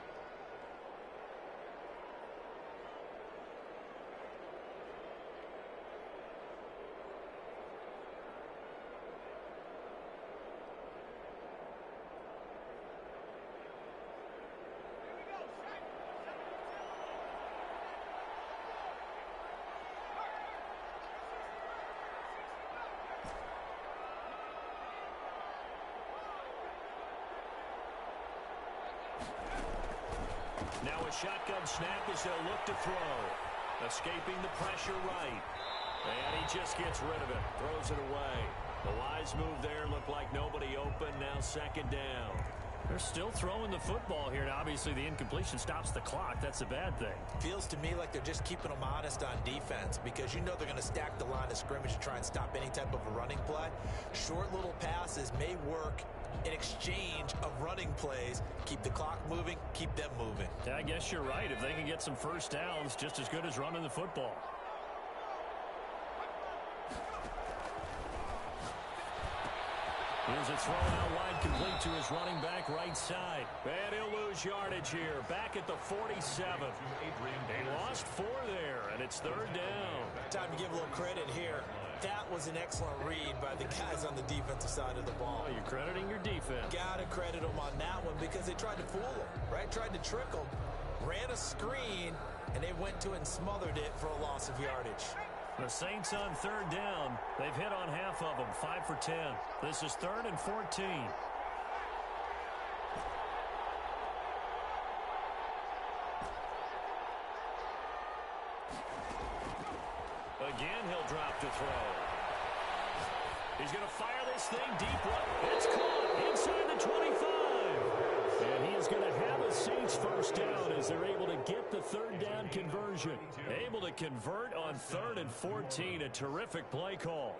Now a shotgun snap as they'll look to throw. Escaping the pressure right. And he just gets rid of it. Throws it away. The wise move there looked like nobody open. Now second down. They're still throwing the football here. Now, obviously, the incompletion stops the clock. That's a bad thing. Feels to me like they're just keeping them honest on defense because you know they're going to stack the line of scrimmage to try and stop any type of a running play. Short little passes may work in exchange of running plays. Keep the clock moving, keep them moving. Yeah, I guess you're right. If they can get some first downs, just as good as running the football. Here's a throw out wide, complete to his running back right side. And he'll lose yardage here. Back at the 47. They lost 4 there, and it's third down. Time to give a little credit here. That was an excellent read by the guys on the defensive side of the ball. Oh, you're crediting your defense. Gotta credit them on that one because they tried to fool them, right? Tried to trick them. Ran a screen, and they went to it and smothered it for a loss of yardage. The Saints on third down. They've hit on half of them, 5 for 10. This is 3rd and 14. Again, he'll drop to throw. He's going to fire this thing deep right. It's caught inside the 25. And he is going to have a Saints first down as they're able to get the third down conversion. Able to convert on 3rd and 14. A terrific play call.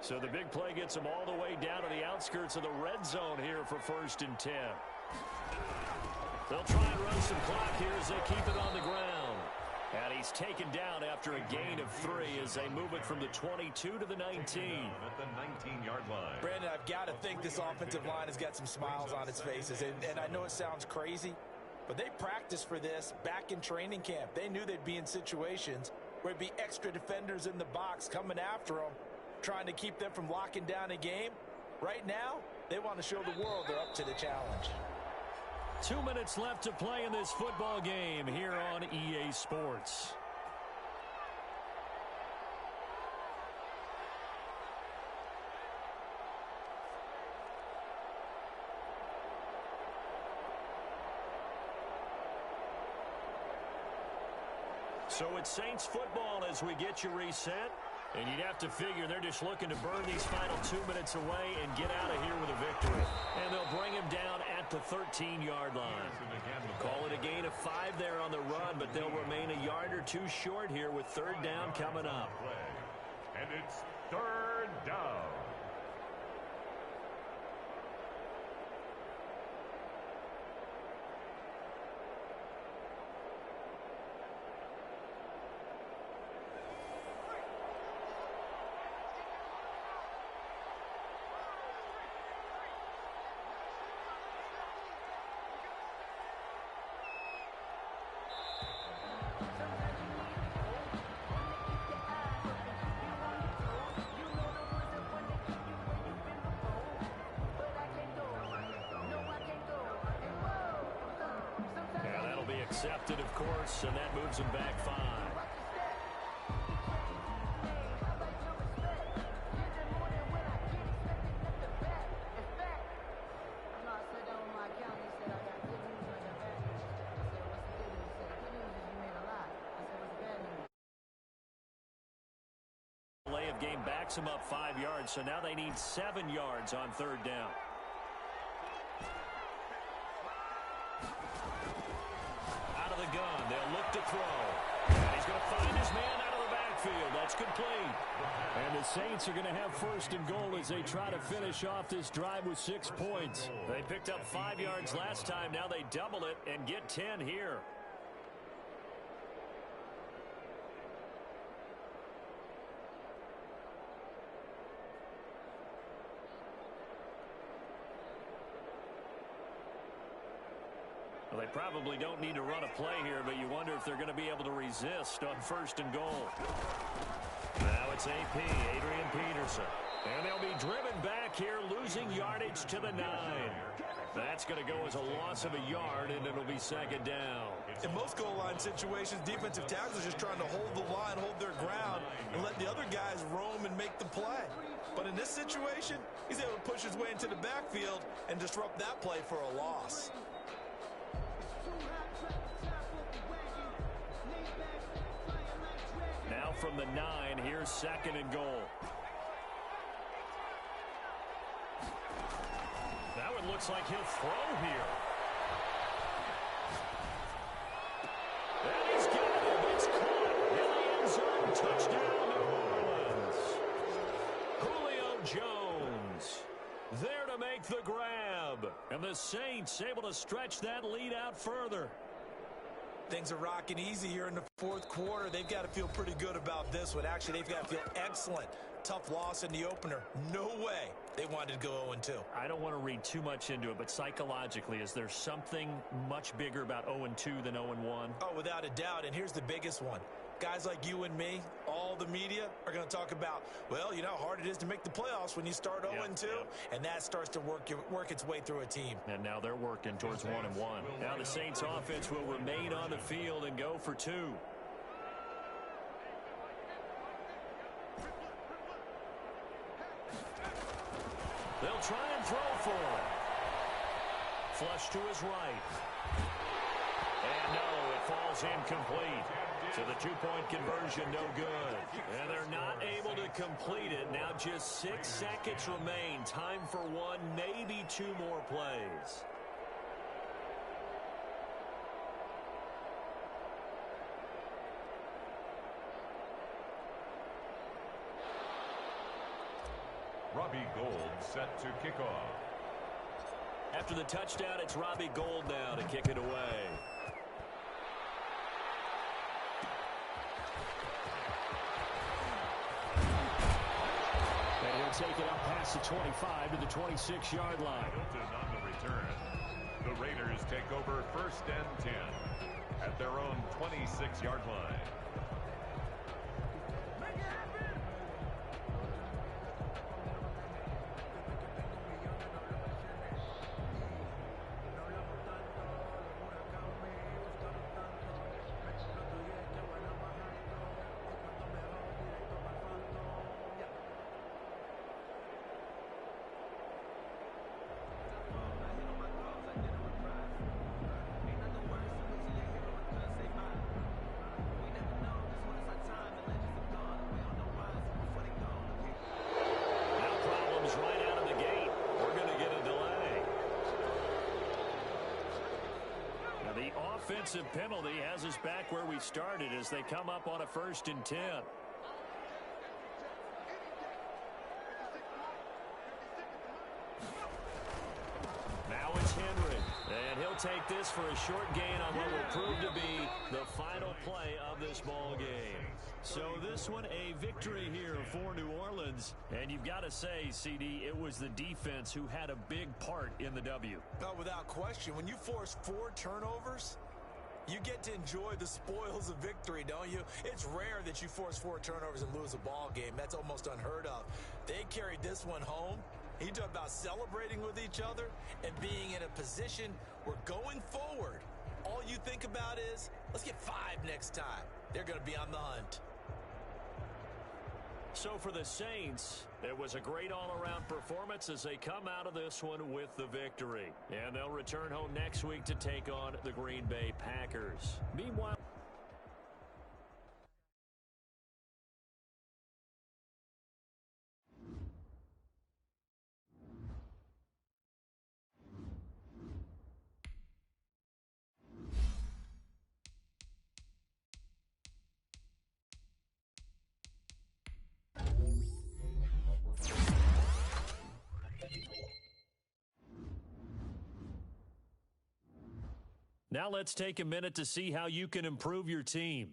So the big play gets them all the way down to the outskirts of the red zone here for 1st and 10. They'll try and run some clock here as they keep it on the ground. And he's taken down after a gain of 3 as they move it from the 22 to the 19. At the 19-yard line. Brandon, I've got to think this offensive line has got some smiles on its faces. And I know it sounds crazy, but they practiced for this back in training camp. They knew they'd be in situations where it'd be extra defenders in the box coming after them, trying to keep them from locking down a game. Right now, they want to show the world they're up to the challenge. 2 minutes left to play in this football game here on EA Sports. So it's Saints football as we get you reset. And you'd have to figure they're just looking to burn these final 2 minutes away and get out of here with a victory. And they'll bring him down at the 13-yard line. Call it a gain of 5 there on the run, but they'll remain a yard or two short here with third down coming up. And it's third down. Accepted, of course, and that moves him back 5. Delay of game backs him up 5 yards, so now they need 7 yards on third down. Gun. They'll look to throw. And he's going to find his man out of the backfield. That's complete. And the Saints are going to have first and goal as they try to finish off this drive with 6 points. They picked up 5 yards last time. Now they double it and get 10 here. Well, they probably don't need to run a play here, but you wonder if they're going to be able to resist on first and goal. Now it's AP, Adrian Peterson. And they'll be driven back here, losing yardage to the 9. That's going to go as a loss of a yard, and it'll be second down. In most goal line situations, defensive tackles are just trying to hold the line, hold their ground, and let the other guys roam and make the play. But in this situation, he's able to push his way into the backfield and disrupt that play for a loss. Now from the 9, here's second and goal. That one looks like he'll throw here. And he's got it. It's caught in the end zone. Touchdown, New Orleans. Julio Jones there to make the grab. And the Saints able to stretch that lead out further. Things are rocking easy here in the fourth quarter. They've got to feel pretty good about this one. Actually, they've got to feel excellent. Tough loss in the opener. No way they wanted to go 0-2. I don't want to read too much into it, but psychologically, is there something much bigger about 0-2 than 0-1? Oh, without a doubt, and here's the biggest one. Guys like you and me, all the media, are going to talk about, well, you know how hard it is to make the playoffs when you start 0-2, and that starts to work its way through a team. And now they're working towards 1-1. Now the Saints offense will remain on the field and go for 2. They'll try and throw for him. Flush to his right. And no, it falls incomplete. So the two-point conversion no good. And they're not able to complete it. Now just 6 seconds remain. Time for 1, maybe 2 more plays. Robbie Gould set to kick off. After the touchdown, it's Robbie Gould now to kick it away. And he'll take it up past the 25 to the 26-yard line. Hilton on the return. The Raiders take over first and 10 at their own 26-yard line. comes right out of the gate. We're going to get a delay. Now, the offensive penalty has us back where we started as they come up on a 1st and 10. Now it's Henry. And he'll take this for a short gain on what will prove to be the final play of this ball game. So this one, a victory here for New Orleans. And you've got to say, CD, it was the defense who had a big part in the W. No, without question. When you force 4 turnovers, you get to enjoy the spoils of victory, don't you? It's rare that you force 4 turnovers and lose a ball game. That's almost unheard of. They carried this one home. He talked about celebrating with each other and being in a position where going forward, all you think about is, let's get 5 next time. They're going to be on the hunt. So for the Saints, it was a great all-around performance as they come out of this one with the victory. And they'll return home next week to take on the Green Bay Packers. Meanwhile, now let's take a minute to see how you can improve your team.